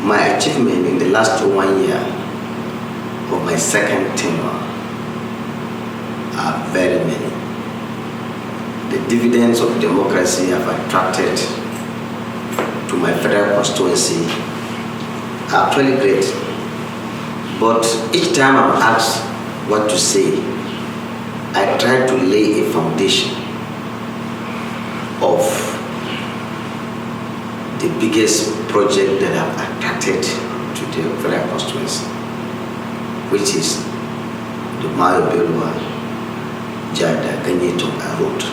My achievement in the last 1 year of my second tenure are very many. The dividends of democracy have attracted to my federal constituency are actually great. But each time I'm asked what to say, I try to lay a foundation of the biggest project that I've attracted to the federal constituency, which is the Mayo Belua Jada Ganyetonga Road.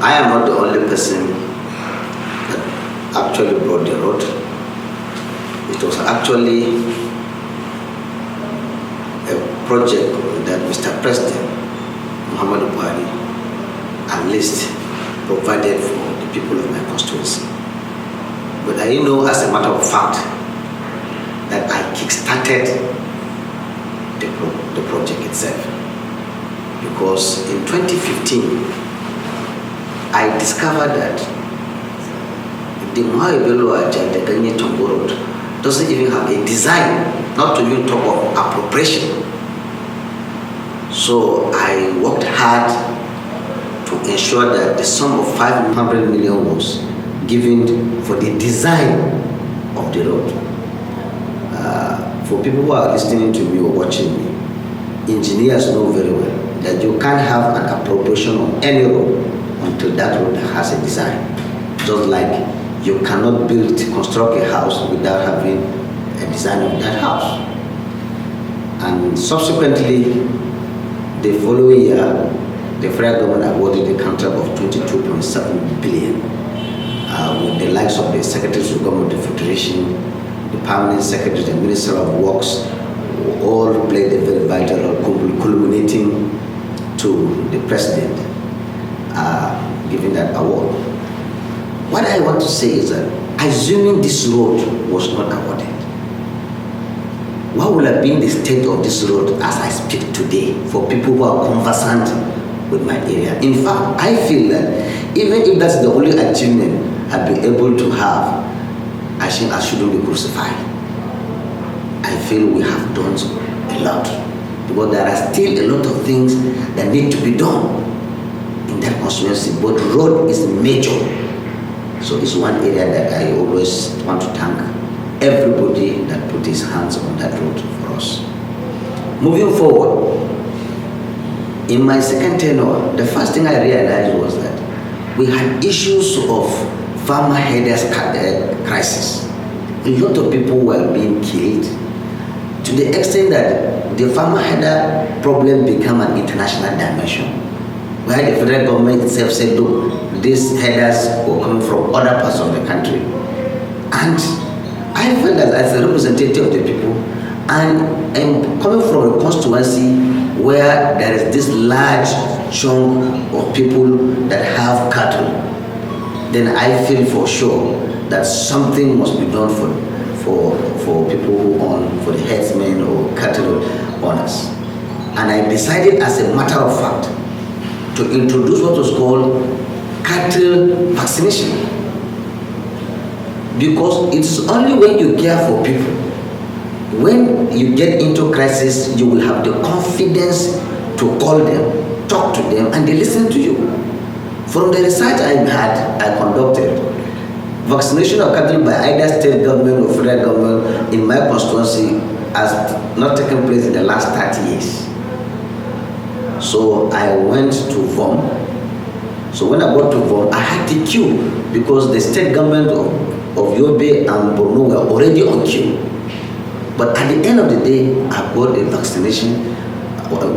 I am not the only person that actually brought the road. It was actually a project that Mr. President Muhammadu Buhari at least provided for the people of my constituency. But I know as a matter of fact that I kick-started the project itself, because in 2015 I discovered that the Mahabelo Ajay Ganye Tombo Road doesn't even have a design, not to even talk of appropriation. So I worked hard to ensure that the sum of 500 million was given for the design of the road. For people who are listening to me or watching me, engineers know very well that you can't have an appropriation on any road until that road has a design. Just like you cannot construct a house without having a design of that house. And subsequently, the following year, the federal government awarded a contract of 22.7 billion with the likes of the Secretaries of Government of the Federation, the Permanent Secretary, the Minister of Works, who all played a very vital role, culminating to the President giving that award. What I want to say is that, assuming this road was not awarded, what would have been the state of this road as I speak today for people who are conversant with my area? In fact, I feel that even if that's the only achievement I've been able to have, I think I shouldn't be crucified. I feel we have done a lot, because there are still a lot of things that need to be done in that constituency, but road is major. So it's one area that I always want to thank everybody that put his hands on that road for us. Moving forward, in my second tenure, the first thing I realized was that we had issues of farmer headers crisis. A lot of people were being killed, to the extent that the farmer header problem became an international dimension, where the federal government itself said, look, these headers were coming from other parts of the country. And I felt that as a representative of the people, and I'm coming from a constituency where there is this large chunk of people that have cattle, then I feel for sure that something must be done for people who own, for the herdsmen or cattle owners. And I decided, as a matter of fact, to introduce what was called cattle vaccination. Because it's only when you care for people, when you get into crisis, you will have the confidence to call them, talk to them, and they listen to you. From the research I conducted, vaccination of cattle by either state government or federal government in my constituency has not taken place in the last 30 years. So I went to VOM. So when I got to VOM, I had to queue, because the state government of Yobe and Borno were already on queue. But at the end of the day, I got a vaccination,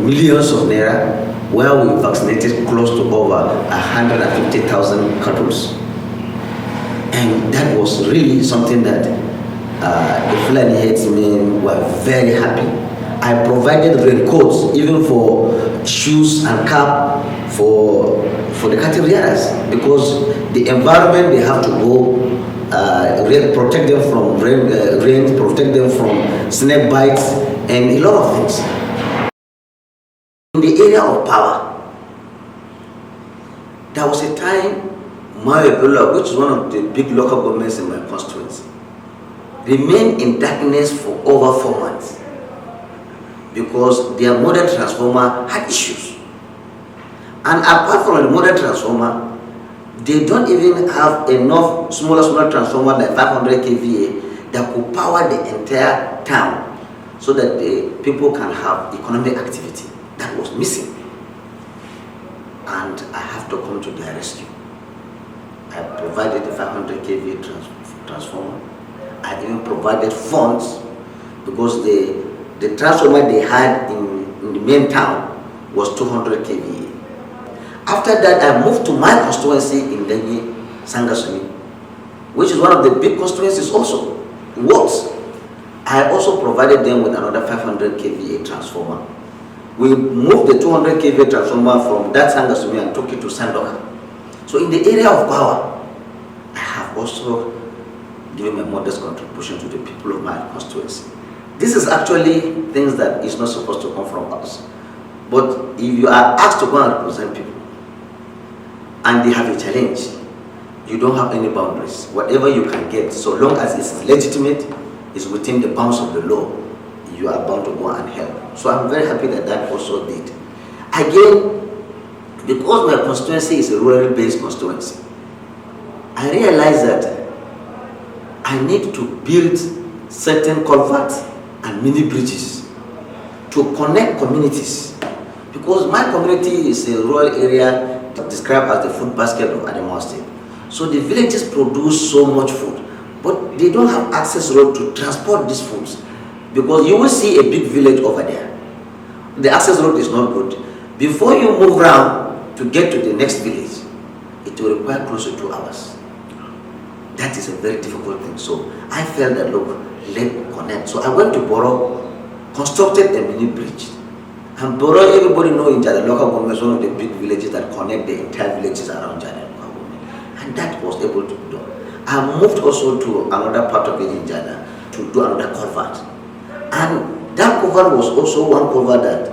millions of naira, where we vaccinated close to over 150,000 cattle. And that was really something that the Fulani headsmen were very happy. I provided raincoats, even for shoes and cap for the cattle rearers, because the environment they have to go, protect them from rain, protect them from snake bites, and a lot of things. In the area of power, there was a time Mayapula, which is one of the big local governments in my constituency, remained in darkness for over 4 months because their modern transformer had issues. And apart from the modern transformer, they don't even have enough smaller transformer like 500 kVA that could power the entire town so that the people can have economic activity. That was missing. And I have to come to their rescue. I provided the 500 kVA transformer. I even provided funds because the transformer they had in the main town was 200 kVA. After that, I moved to my constituency in Dengi, Sangasumi, which is one of the big constituencies also. It works. I also provided them with another 500 kVA transformer. We moved the 200 kVA transformer from that Sangasumi and took it to Sandoka. So in the area of power, I have also given my modest contribution to the people of my constituency. This is actually things that is not supposed to come from us. But if you are asked to go and represent people, and they have a challenge, you don't have any boundaries. Whatever you can get, so long as it's legitimate, is within the bounds of the law, you are bound to go and help. So I'm very happy that that also did. Again, because my constituency is a rurally based constituency, I realized that I need to build certain culverts and mini bridges to connect communities. Because my community is a rural area described as the food basket of Adamawa State. So the villages produce so much food, but they don't have access road to transport these foods. Because you will see a big village over there. The access road is not good. Before you move around to get to the next village, it will require close to 2 hours. That is a very difficult thing. So I felt that, look, let me connect. So I went to Boro, constructed a mini bridge. And Boro, everybody knows in Jada local government is one of the big villages that connect the entire villages around Jada local government. And that was able to be done. I moved also to another part of it in Jada to do another culvert. And that culvert was also one culvert that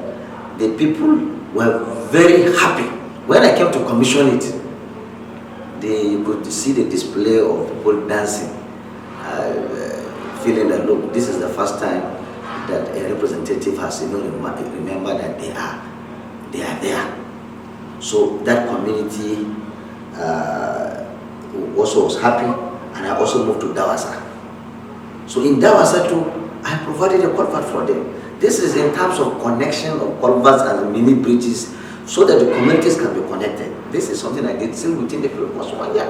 the people were very happy. When I came to commission it, you could see the display of people dancing, feeling that, look, this is the first time that a representative has even remembered that they are there. So that community also was happy, and I also moved to Dawasa. So in Dawasa too, I provided a culvert for them. This is in terms of connection of culverts and mini bridges so that the communities can be connected. This is something I did still within the period of 1 year.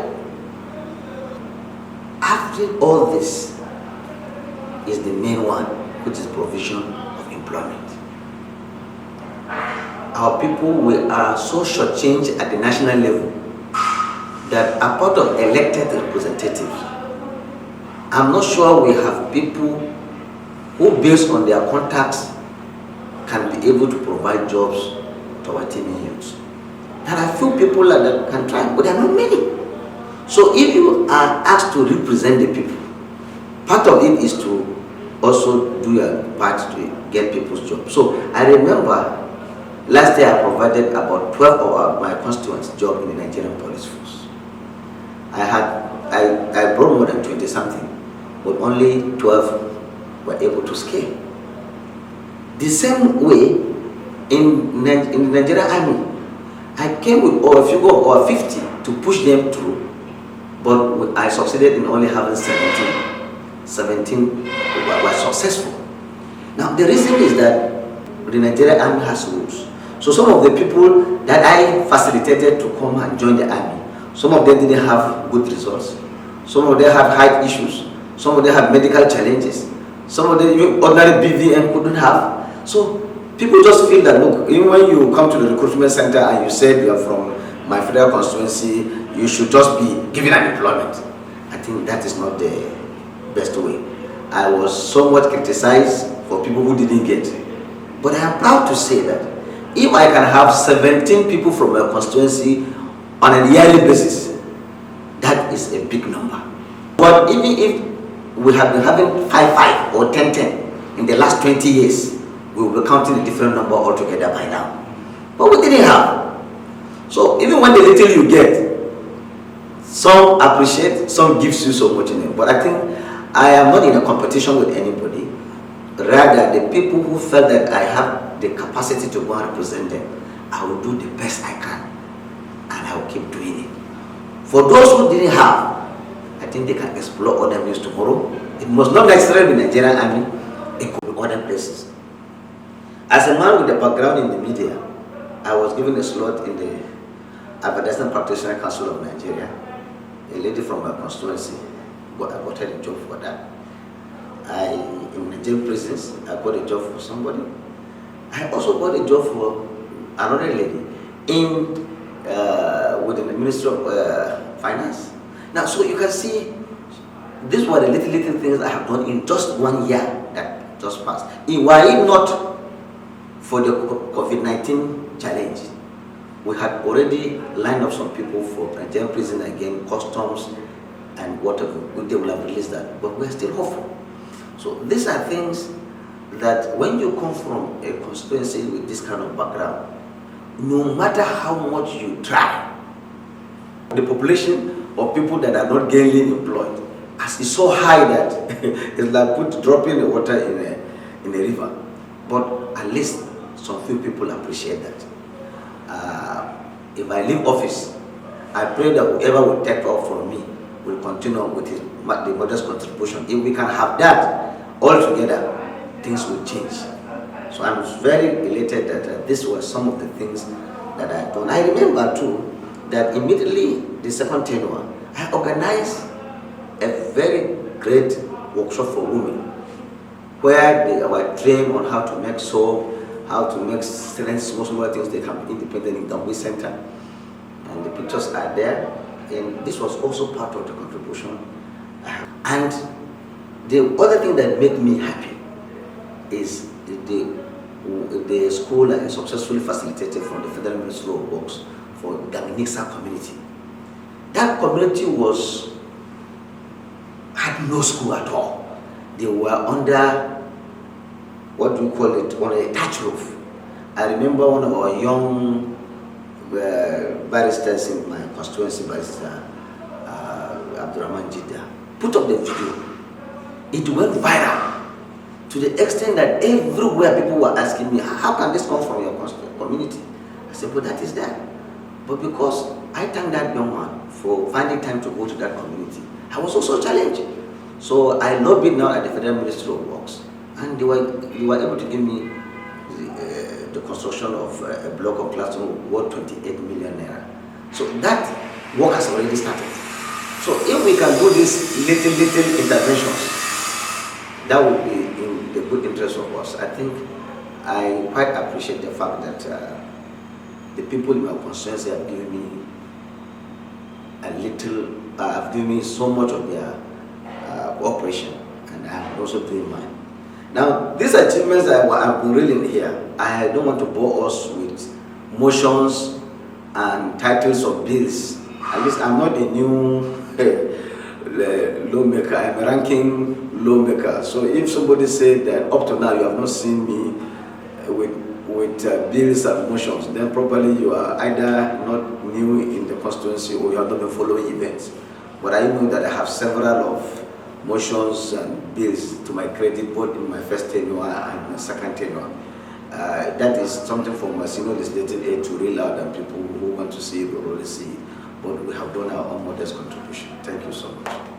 After all this is the main one, which is provision of employment. Our people, we are so shortchanged at the national level that a part of elected representatives, I'm not sure we have people who, based on their contacts, can be able to provide jobs to our teeming youths. There are few people that can try, but there are not many. So if you are asked to represent the people, part of it is to also do your part to get people's jobs. So I remember last year I provided about 12 of my constituents jobs in the Nigerian police force. I brought more than 20 something, but only 12 were able to scale. The same way in the Nigerian army, I came with a figure of over 50 to push them through, but I succeeded in only having 17 were successful. Now the reason is that the Nigerian army has rules. So some of the people that I facilitated to come and join the army, some of them didn't have good results. Some of them have height issues. Some of them have medical challenges. Some of them even ordinary BVM couldn't have. So people just feel that, look, even when you come to the recruitment center and you say you are from my federal constituency, you should just be given an employment. I think that is not the best way. I was somewhat criticized for people who didn't get. But I am proud to say that if I can have 17 people from my constituency on a yearly basis, that is a big number. But even if we have been having 5-5 or 10-10 in the last 20 years, we will be counting a different number altogether by now. But we didn't have. So even when the little you get, Some appreciate, some gives you so much in it. But I think I am not in a competition with anybody. Rather, the people who felt that I have the capacity to go and represent them, I will do the best I can, and I will keep doing it. For those who didn't have, I think they can explore other means tomorrow. It must not necessarily be Nigerian army, it could be other places. As a man with a background in the media, I was given a slot in the Advertising Practitioner Council of Nigeria. A lady from my constituency, I got her a job for that. In Nigerian prisons, I got a job for somebody. I also got a job for another lady within the Ministry of Finance. Now, so you can see, these were the little things I have done in just 1 year that just passed. Were it not for the COVID-19 challenge, we had already lined up some people for Nigerian prison again, customs, and whatever. They will have released that, but we're still hopeful. So these are things that when you come from a constituency with this kind of background, no matter how much you try, the population of people that are not gainfully employed is so high that it's like dropping the water in a river. But at least some few people appreciate that. If I leave office, I pray that whoever will take off from me will continue with the modest contribution. If we can have that all together, things will change. So I'm very elated that this was some of the things that I've done. I remember too that immediately the second tenure, I organized a very great workshop for women where they were trained on how to make soap, how to make certain small things they can be independent in Gambui Center. And the pictures are there. And this was also part of the contribution. And the other thing that made me happy is the school I successfully facilitated from the Federal Ministry of Works for the Gaminisa community. That community had no school at all. They were under, what do you call it, on a thatch roof. I remember one of our young barristers in my constituency, Barrister Abdurrahman Jidda, put up the video. It went viral to the extent that everywhere people were asking me, how can this come from your community? I said, well, that is that. But because I thank that young man for finding time to go to that community, I was also challenged. So I lobbied now at the Federal Ministry of Works, and they were able to give me the construction of a block of classroom worth 28 million naira. So that work has already started. So if we can do these little interventions, that would be in the good interest of us. I think I quite appreciate the fact that the people in my constituency have given me have given me so much of their cooperation, and I'm also doing mine. Now, these achievements that I've been reading here, I don't want to bore us with motions and titles of bills. At least I'm not a new lawmaker, I'm a ranking lawmaker. So if somebody said that up to now you have not seen me with bills and motions, then probably you are either not new in the constituency or you have not been following events. But I know that I have several of motions and bills to my credit, both in my first tenure and my second tenure. That is something for my senior legislative aid to read out, and people who want to see it will already see it. But we have done our own modest contribution. Thank you so much.